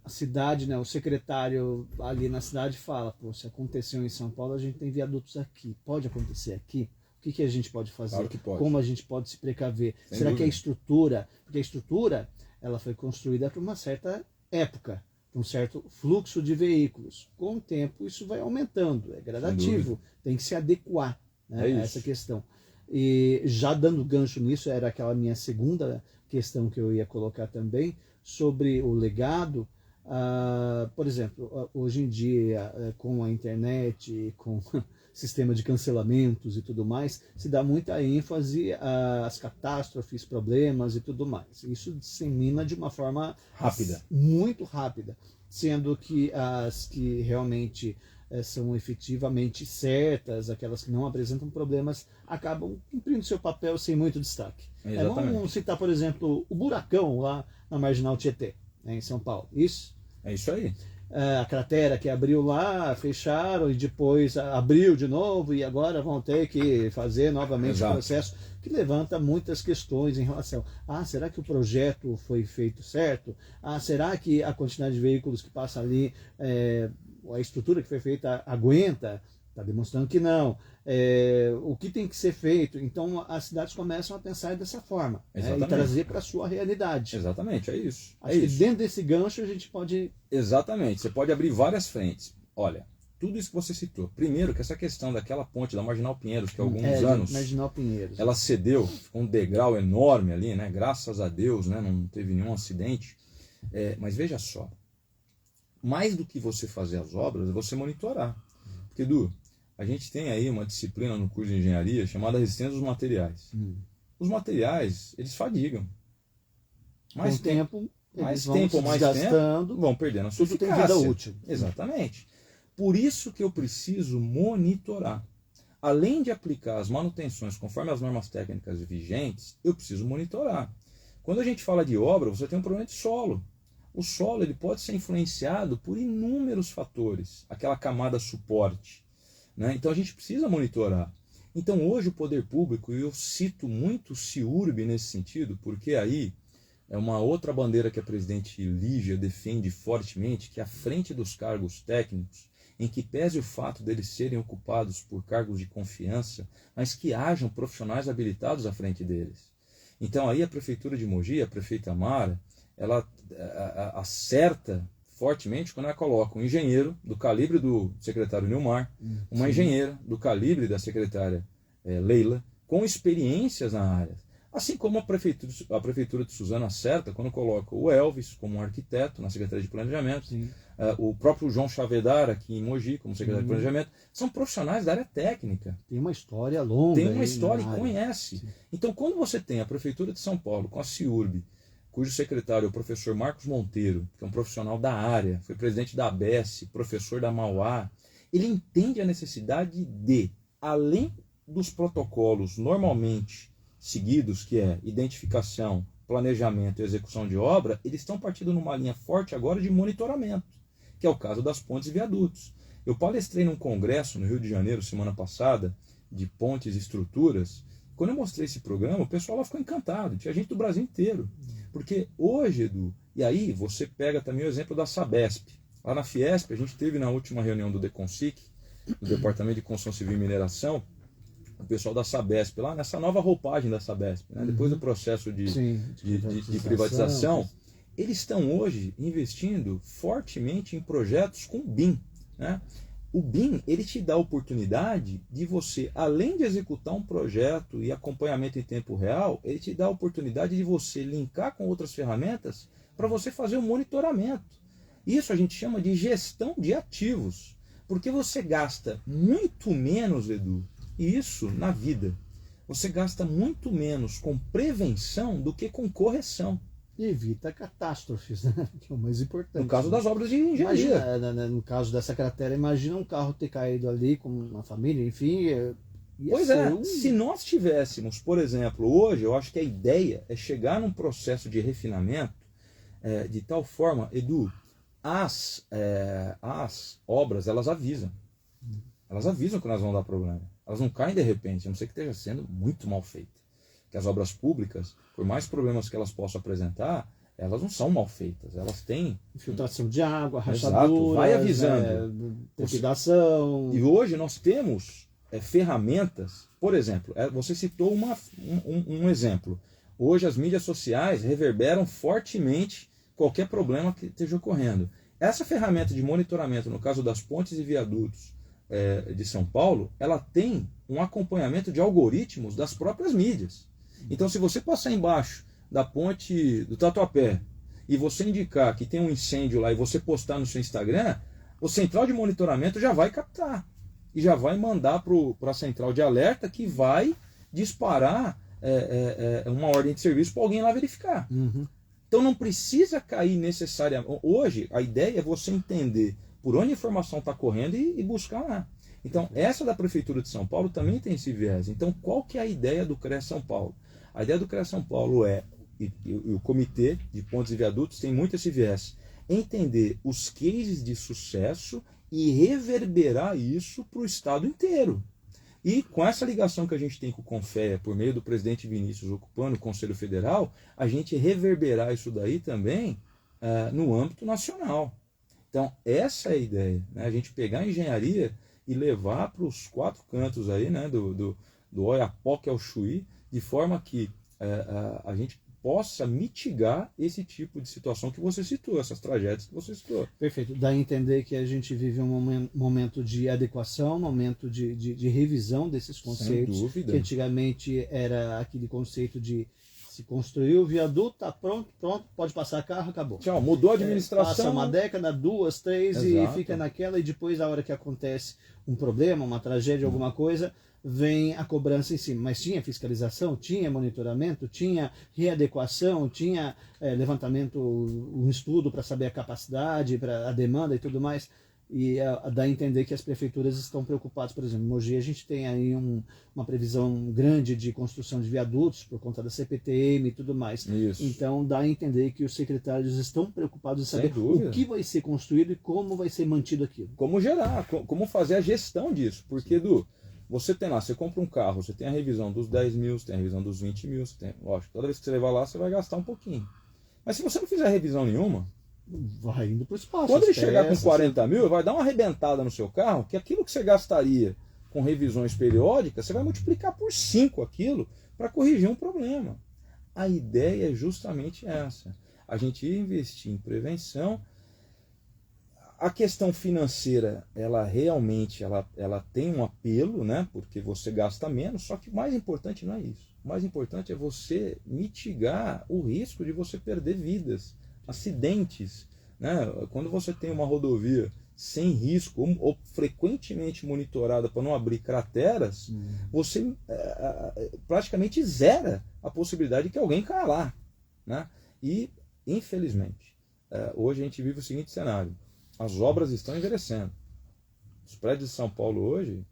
a cidade, né, o secretário ali na cidade fala, pô, se aconteceu em São Paulo, a gente tem viadutos aqui, pode acontecer aqui? O que a gente pode fazer? Claro que pode. Como a gente pode se precaver? Sem Será que dúvida. a estrutura, porque a estrutura ela foi construída para uma certa época, para um certo fluxo de veículos. Com o tempo isso vai aumentando, é gradativo, tem que se adequar, né, É a isso. essa questão. E já dando gancho nisso, era aquela minha segunda questão que eu ia colocar também, sobre o legado. Por exemplo, hoje em dia, com a internet, com sistema de cancelamentos e tudo mais, se dá muita ênfase às catástrofes, problemas e tudo mais. Isso dissemina de uma forma Rápida. muito rápida, sendo que as que realmente são efetivamente certas, aquelas que não apresentam problemas, acabam cumprindo seu papel sem muito destaque. Exatamente. Vamos citar, por exemplo, o buracão lá na Marginal Tietê, né, em São Paulo. Isso? É isso aí. A cratera que abriu lá, fecharam e depois abriu de novo e agora vão ter que fazer novamente Exato. o processo, que levanta muitas questões em relação será que o projeto foi feito certo? Será que a quantidade de veículos que passa ali, a estrutura que foi feita aguenta? Está demonstrando que não. O que tem que ser feito? Então as cidades começam a pensar dessa forma, né, e Exatamente. trazer para a sua realidade. Exatamente, é isso. Acho É que isso. dentro desse gancho a gente pode... Exatamente, você pode abrir várias frentes. Olha, tudo isso que você citou. Primeiro, que essa questão daquela ponte da Marginal Pinheiros, que há alguns anos Marginal Pinheiros. ela cedeu, ficou um degrau enorme ali, né? Graças a Deus, né? Não teve nenhum acidente. Mas veja só, mais do que você fazer as obras, é você monitorar. Porque, Edu, a gente tem aí uma disciplina no curso de engenharia chamada resistência dos materiais. Os materiais, eles fadigam. Com o tempo, eles vão se mais desgastando, tempo, vão perdendo a sua tudo tem eficácia. vida útil. Exatamente. Por isso que eu preciso monitorar. Além de aplicar as manutenções conforme as normas técnicas vigentes, eu preciso monitorar. Quando a gente fala de obra, você tem um problema de solo. O solo ele pode ser influenciado por inúmeros fatores, aquela camada suporte, né? Então a gente precisa monitorar. Então hoje o poder público, e eu cito muito o CIURB nesse sentido, porque aí é uma outra bandeira que a presidente Lígia defende fortemente, que à frente dos cargos técnicos, em que pese o fato deles serem ocupados por cargos de confiança, mas que hajam profissionais habilitados à frente deles. Então aí a Prefeitura de Mogi, a prefeita Mara, ela acerta fortemente quando ela coloca um engenheiro do calibre do secretário Nilmar, uma engenheira do calibre da secretária Leila, com experiências na área. Assim como a prefeitura de Suzano acerta quando coloca o Elvis como um arquiteto na Secretaria de Planejamento, o próprio João Chavedar aqui em Mogi como secretário de Planejamento, são profissionais da área técnica. Tem uma história longa. Tem uma história e conhece. Sim. Então, quando você tem a Prefeitura de São Paulo com a CIURB, cujo secretário é o professor Marcos Monteiro, que é um profissional da área, foi presidente da ABS, professor da Mauá, ele entende a necessidade de, além dos protocolos normalmente seguidos, que é identificação, planejamento e execução de obra, eles estão partindo numa linha forte agora de monitoramento, que é o caso das pontes e viadutos. Eu palestrei num congresso no Rio de Janeiro semana passada, de pontes e estruturas. Quando eu mostrei esse programa, o pessoal lá ficou encantado, tinha gente do Brasil inteiro. Porque hoje, Edu, e aí você pega também o exemplo da Sabesp. Lá na Fiesp, a gente teve na última reunião do DECONSIC, do Departamento de Construção Civil e Mineração, o pessoal da Sabesp, lá nessa nova roupagem da Sabesp, né? Depois do processo de privatização, eles estão hoje investindo fortemente em projetos com BIM, né? O BIM, ele te dá a oportunidade de você, além de executar um projeto e acompanhamento em tempo real, ele te dá a oportunidade de você linkar com outras ferramentas para você fazer o monitoramento. Isso a gente chama de gestão de ativos, porque você gasta muito menos, Edu, e isso na vida. Você gasta muito menos com prevenção do que com correção. E evita catástrofes, né? Que é o mais importante. No caso das obras de engenharia. Imagina, no caso dessa cratera, imagina um carro ter caído ali com uma família, enfim. Pois é, se nós tivéssemos, por exemplo, hoje, eu acho que a ideia é chegar num processo de refinamento de tal forma, Edu, as obras, elas avisam. Elas avisam que nós vamos dar problema. Elas não caem de repente, a não ser que esteja sendo muito mal feita. Que as obras públicas, por mais problemas que elas possam apresentar, elas não são mal feitas. Elas têm infiltração de água, rachaduras, vai avisando, trepidação. E hoje nós temos ferramentas, por exemplo, você citou um exemplo. Hoje as mídias sociais reverberam fortemente qualquer problema que esteja ocorrendo. Essa ferramenta de monitoramento, no caso das pontes e viadutos de São Paulo, ela tem um acompanhamento de algoritmos das próprias mídias. Então, se você passar embaixo da ponte do Tatuapé e você indicar que tem um incêndio lá e você postar no seu Instagram, o central de monitoramento já vai captar e já vai mandar para a central de alerta, que vai disparar uma ordem de serviço para alguém lá verificar. Uhum. Então não precisa cair necessariamente. Hoje a ideia é você entender por onde a informação está correndo e buscar lá. Então essa da Prefeitura de São Paulo também tem esse viés. Então qual que é a ideia do CREA São Paulo? A ideia do CREA São Paulo e o Comitê de Pontes e Viadutos tem muito esse viés, entender os cases de sucesso e reverberar isso para o Estado inteiro. E com essa ligação que a gente tem com o CONFEA, por meio do presidente Vinícius ocupando o Conselho Federal, a gente reverberar isso daí também no âmbito nacional. Então, essa é a ideia, né? A gente pegar a engenharia e levar para os quatro cantos aí, né? do Oiapoque ao Chuí, de forma que a gente possa mitigar esse tipo de situação que você citou, essas tragédias que você citou. Perfeito. Dá a entender que a gente vive um momento de adequação, um momento de revisão desses conceitos. Sem dúvida. Que antigamente era aquele conceito de se construiu o viaduto, tá pronto, pode passar carro, acabou. Tchau, mudou a administração. Passa uma década, 2, 3 Exato. E fica naquela, e depois, a hora que acontece um problema, uma tragédia, alguma coisa, vem a cobrança em cima. Mas tinha fiscalização, tinha monitoramento, tinha readequação, tinha levantamento, um estudo para saber a capacidade, para a demanda e tudo mais. E dá a entender que as prefeituras estão preocupadas. Por exemplo, em Mogi a gente tem aí uma previsão grande de construção de viadutos por conta da CPTM e tudo mais. Isso. Então dá a entender que os secretários estão preocupados em saber o que vai ser construído e como vai ser mantido aquilo. Como gerar, como fazer a gestão disso. Porque, Edu, você tem lá, você compra um carro, você tem a revisão dos 10 mil, você tem a revisão dos 20 mil, você tem, lógico, toda vez que você levar lá, você vai gastar um pouquinho. Mas se você não fizer revisão nenhuma, vai indo para o espaço. quando ele chegar com 40 mil, vai dar uma arrebentada no seu carro, que aquilo que você gastaria com revisões periódicas, você vai multiplicar por 5 aquilo para corrigir um problema. A ideia é justamente essa. A gente ir investir em prevenção. A questão financeira, ela realmente ela tem um apelo, né? Porque você gasta menos, só que o mais importante não é isso. O mais importante é você mitigar o risco de você perder vidas, acidentes, né? Quando você tem uma rodovia sem risco ou frequentemente monitorada para não abrir crateras, você praticamente zera a possibilidade de que alguém caia lá, né? E, infelizmente, hoje a gente vive o seguinte cenário: as obras estão envelhecendo. Os prédios de São Paulo hoje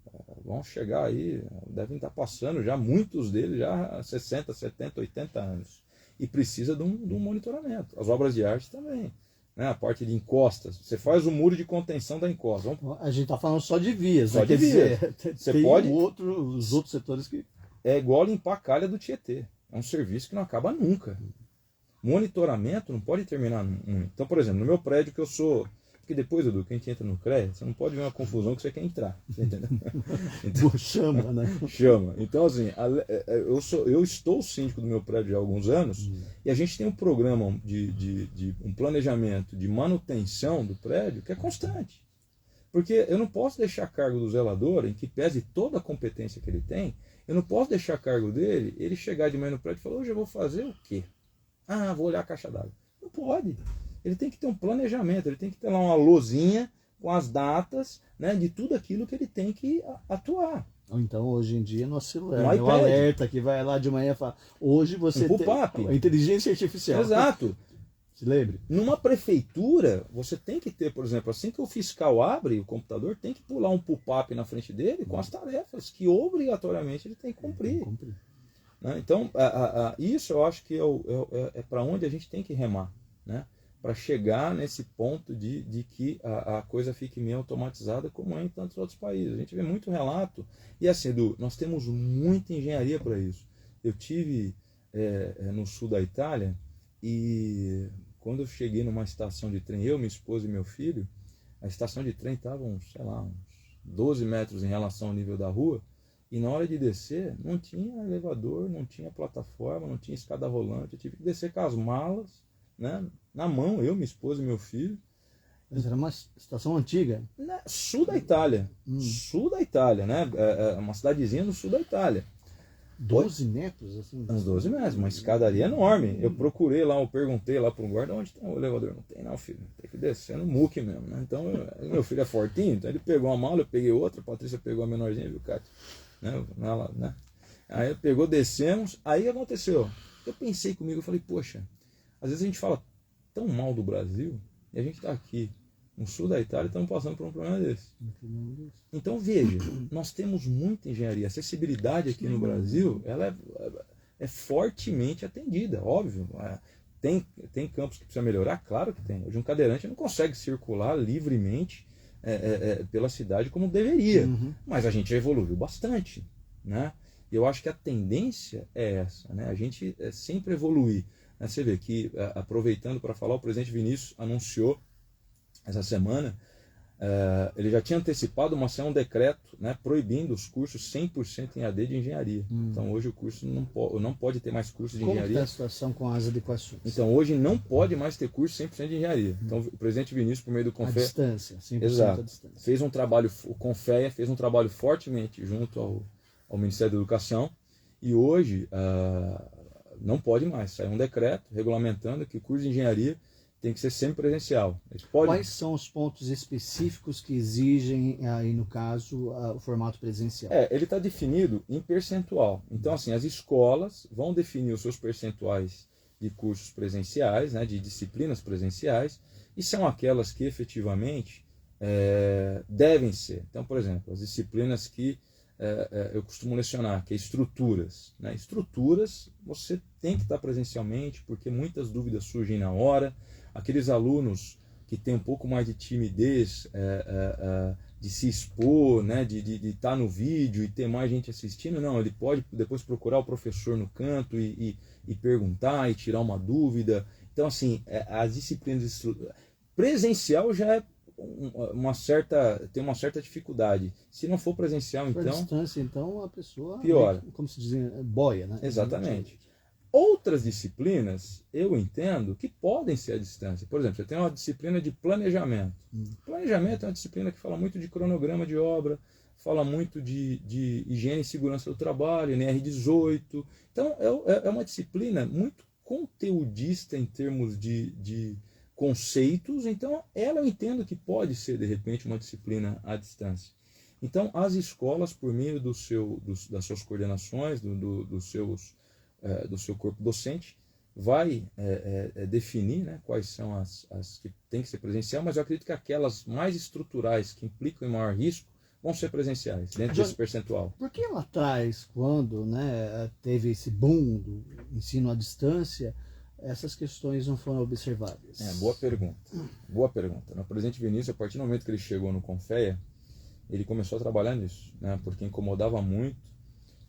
vão chegar aí, devem estar passando já, muitos deles já 60, 70, 80 anos. E precisa de um monitoramento. As obras de arte também. Né? A parte de encostas. Você faz o muro de contenção da encosta. A gente está falando só de vias. Só né? de vias. Você tem pode... os outros setores que... É igual limpar a calha do Tietê. É um serviço que não acaba nunca. Monitoramento não pode terminar. Então, por exemplo, no meu prédio que eu sou... Porque depois, Edu, que a gente entra no CREA, você não pode ver uma confusão que você quer entrar. Você entendeu? Então, chama, né? Chama. Então, assim, eu estou síndico do meu prédio há alguns anos e a gente tem um programa de um planejamento de manutenção do prédio que é constante. Porque eu não posso deixar a cargo do zelador, em que pese toda a competência que ele tem, eu não posso deixar a cargo dele, ele chegar de manhã no prédio e falar: hoje eu vou fazer o quê? Ah, vou olhar a caixa d'água. Não pode. Ele tem que ter um planejamento, ele tem que ter lá uma lousinha com as datas, né, de tudo aquilo que ele tem que atuar. Ou então, hoje em dia, no celular, No o iPad. alerta que vai lá de manhã e fala: hoje você tem a inteligência artificial. Exato. Se lembre. Numa prefeitura, você tem que ter, por exemplo, assim que o fiscal abre o computador, tem que pular um pop-up na frente dele com as tarefas que obrigatoriamente ele tem que cumprir. Né? Então, isso eu acho que é para onde a gente tem que remar, né? Para chegar nesse ponto de que a coisa fique meio automatizada, como é em tantos outros países. A gente vê muito relato. E assim, Edu, nós temos muita engenharia para isso. Eu tive no sul da Itália, e quando eu cheguei numa estação de trem, eu, minha esposa e meu filho, a estação de trem estava uns 12 metros em relação ao nível da rua, e na hora de descer, não tinha elevador, não tinha plataforma, não tinha escada rolante. Eu tive que descer com as malas, né, na mão, eu, minha esposa e meu filho. Mas era uma estação antiga? Sul da Itália. Sul da Itália, né? Uma cidadezinha no sul da Itália. 12 metros? Assim, uns 12 metros, uma escadaria enorme. Eu procurei lá, eu perguntei lá para um guarda: onde tem o elevador? Não tem não, filho. Tem que descer no muque mesmo, né? Então, meu filho é fortinho, então ele pegou uma mala, eu peguei outra, a Patrícia pegou a menorzinha, viu, Cátia? Né? Aí pegou, descemos. Aí aconteceu. Eu pensei comigo, eu falei: poxa, às vezes a gente fala tão mal do Brasil e a gente está aqui no sul da Itália e estamos passando por um problema desse. Então veja, nós temos muita engenharia. A acessibilidade aqui no Brasil, ela é fortemente atendida, óbvio. Tem campos que precisa melhorar? Claro que tem. Hoje um cadeirante não consegue circular livremente pela cidade como deveria. Mas a gente já evoluiu bastante, né? E eu acho que a tendência é essa, né? A gente sempre evoluir. Você vê que, aproveitando para falar, o presidente Vinícius anunciou essa semana, ele já tinha antecipado um decreto, né, proibindo os cursos 100% em AD de engenharia. Então hoje o curso não pode ter mais curso de engenharia. Como está a situação com as adequações? Então hoje não pode mais ter curso 100% de engenharia. Então o presidente Vinícius, por meio do CONFEA... A distância, 100% Exato, à distância. fez um trabalho, o CONFEA fez um trabalho fortemente junto ao Ministério da Educação, e hoje não pode mais. Saiu um decreto regulamentando que o curso de engenharia tem que ser sempre presencial. Quais são os pontos específicos que exigem, aí no caso, o formato presencial? Ele está definido em percentual. Então, assim, as escolas vão definir os seus percentuais de cursos presenciais, né, de disciplinas presenciais, e são aquelas que efetivamente devem ser. Então, por exemplo, as disciplinas que eu costumo lecionar, que é estruturas. Né? Estruturas você tem que estar presencialmente, porque muitas dúvidas surgem na hora. Aqueles alunos que têm um pouco mais de timidez de se expor, né, de estar no vídeo e ter mais gente assistindo. Não, ele pode depois procurar o professor no canto e perguntar e tirar uma dúvida. Então, assim, as disciplinas presencial já é tem uma certa dificuldade. Se não for presencial, Por então... distância, então, a pessoa... Piora. Como se diz, boia, né? Exatamente. Outras disciplinas, eu entendo que podem ser à distância. Por exemplo, você tem uma disciplina de planejamento. Planejamento é uma disciplina que fala muito de cronograma de obra, fala muito de higiene e segurança do trabalho, NR18. Então, é uma disciplina muito conteudista em termos de conceitos. Então, ela eu entendo que pode ser, de repente, uma disciplina à distância. Então, as escolas, por meio das suas coordenações, do seu corpo docente, vai definir, né, quais são as que tem que ser presencial, mas eu acredito que aquelas mais estruturais, que implicam em maior risco, vão ser presenciais, dentro desse percentual. Por que lá atrás, quando, né, teve esse boom do ensino à distância, essas questões não foram observadas? Boa pergunta. Boa pergunta. O presidente Vinícius, a partir do momento que ele chegou no Confea, ele começou a trabalhar nisso, né, porque incomodava muito.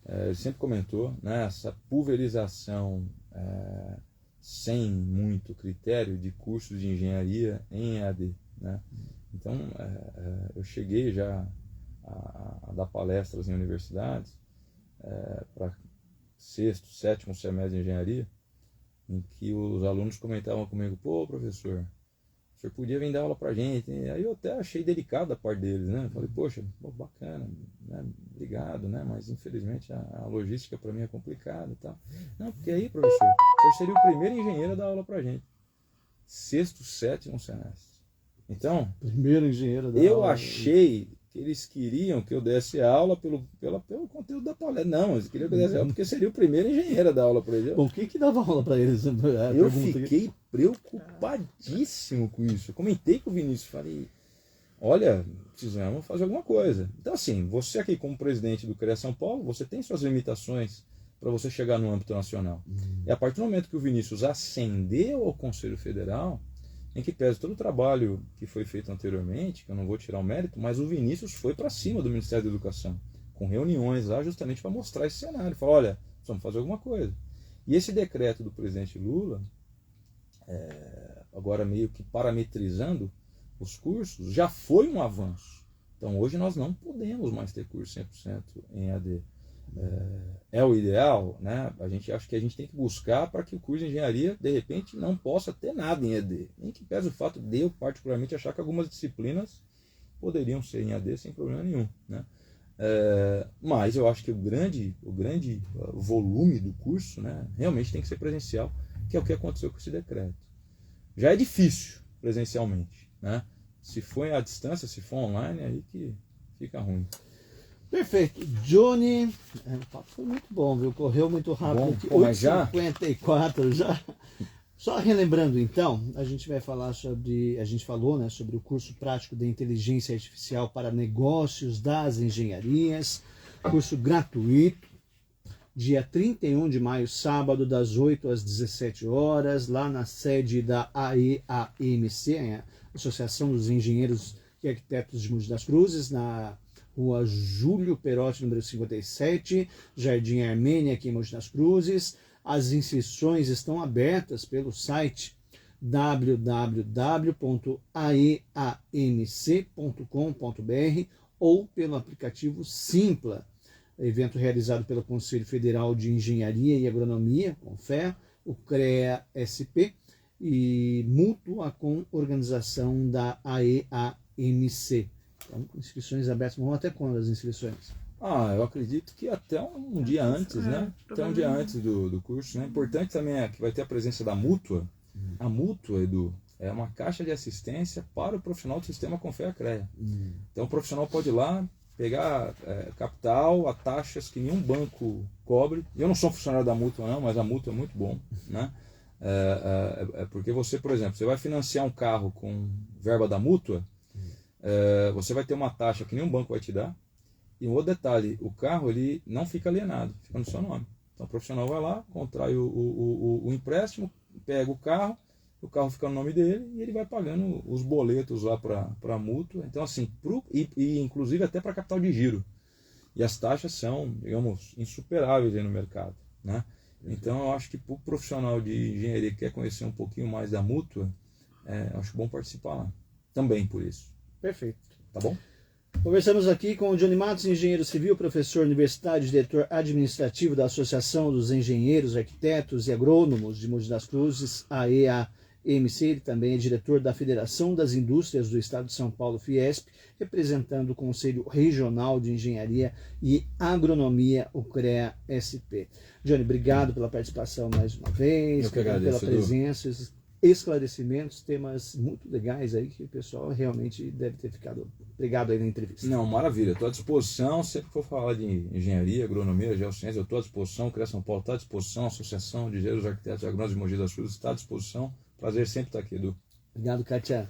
Ele sempre comentou, né, essa pulverização sem muito critério de cursos de engenharia em EAD. Né? Então, eu cheguei já a dar palestras em universidades para 6º, 7º semestre de engenharia, em que os alunos comentavam comigo: pô, professor, o senhor podia vir dar aula para a gente. Aí eu até achei delicado da parte deles, né? Falei: poxa, bacana, né? Obrigado, né? Mas infelizmente a logística para mim é complicada e tal. Não, porque aí, professor, o senhor seria o primeiro engenheiro a dar aula para a gente. 6º, 7º semestre. Então, Primeiro engenheiro da eu aula. achei que eles queriam que eu desse aula pelo conteúdo da palestra. Não, eles queriam que eu desse aula porque seria o primeiro engenheiro a dar aula para eles. Bom, quem que dava aula para eles? Eu fiquei preocupadíssimo com isso. Eu comentei com o Vinícius, falei: olha, precisamos fazer alguma coisa. Então, assim, você aqui como presidente do CREA São Paulo, você tem suas limitações para você chegar no âmbito nacional. E a partir do momento que o Vinícius ascendeu ao Conselho Federal, em que pese todo o trabalho que foi feito anteriormente, que eu não vou tirar o mérito, mas o Vinícius foi para cima do Ministério da Educação, com reuniões lá justamente para mostrar esse cenário. Falou: olha, precisamos fazer alguma coisa. E esse decreto do presidente Lula, agora meio que parametrizando os cursos, já foi um avanço. Então hoje nós não podemos mais ter curso 100% em EAD. É o ideal, né? Acho que a gente tem que buscar para que o curso de engenharia, de repente, não possa ter nada em EAD. Nem que pese o fato de eu, particularmente, achar que algumas disciplinas poderiam ser em EAD sem problema nenhum, né? Mas eu acho que o grande volume do curso, né, realmente tem que ser presencial, que é o que aconteceu com esse decreto. Já é difícil presencialmente, né? Se for à distância, se for online, aí que fica ruim. Perfeito. Johnny, o papo foi muito bom, viu? Correu muito rápido. Bom, mas já? 8h54 já. Só relembrando então, a gente vai falar a gente falou, né, sobre o curso prático de inteligência artificial para negócios das engenharias, curso gratuito, dia 31 de maio, sábado, das 8 às 17 horas, lá na sede da AEAMC, Associação dos Engenheiros e Arquitetos de Mogi das Cruzes, na Rua Júlio Perotti, número 57, Jardim Armênia, aqui em Mogi das Cruzes. As inscrições estão abertas pelo site www.aeamc.com.br ou pelo aplicativo Simpla, evento realizado pelo Conselho Federal de Engenharia e Agronomia, CONFEA, o CREA-SP, e mútua com organização da AEAMC. Então, inscrições abertas. Vão até quando as inscrições? Eu acredito que até um dia antes, né? Até um dia antes do curso, né? Importante também é que vai ter a presença da mútua. A mútua, Edu, é uma caixa de assistência para o profissional do sistema Confea-CREA. Então o profissional pode ir lá, pegar capital a taxas que nenhum banco cobre. Eu não sou funcionário da mútua não, mas a mútua é muito bom, né? Porque você, por exemplo, você vai financiar um carro com verba da mútua, você vai ter uma taxa que nenhum banco vai te dar. E um outro detalhe, o carro ele não fica alienado, fica no seu nome. Então o profissional vai lá, contrai o empréstimo, pega o carro, o carro fica no nome dele e ele vai pagando os boletos lá para a mútua. Então, assim, e inclusive até para capital de giro. E as taxas são, digamos, insuperáveis aí no mercado, né? Então, eu acho que para o profissional de engenharia que quer conhecer um pouquinho mais da mútua, acho bom participar lá. Também por isso. Perfeito. Tá bom? Conversamos aqui com o Johnny Matos, engenheiro civil, professor universitário, diretor administrativo da Associação dos Engenheiros, Arquitetos e Agrônomos de Mogi das Cruzes, AEAMC. Ele também é diretor da Federação das Indústrias do Estado de São Paulo, Fiesp, representando o Conselho Regional de Engenharia e Agronomia, o CREA-SP. Johnny, obrigado pela participação mais uma vez, Eu que agradeço, pela presença, esclarecimentos, temas muito legais aí que o pessoal realmente deve ter ficado ligado aí na entrevista. Não, maravilha, estou à disposição, sempre que for falar de engenharia, agronomia, geociência, eu estou à disposição, o CREA São Paulo está à disposição, a Associação de Engenheiros, Arquitetos e Agrônomos de Mogi das Cruzes está à disposição, prazer sempre estar aqui, Edu. Obrigado, Kátia.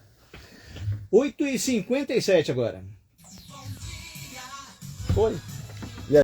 8h57 agora. Oi.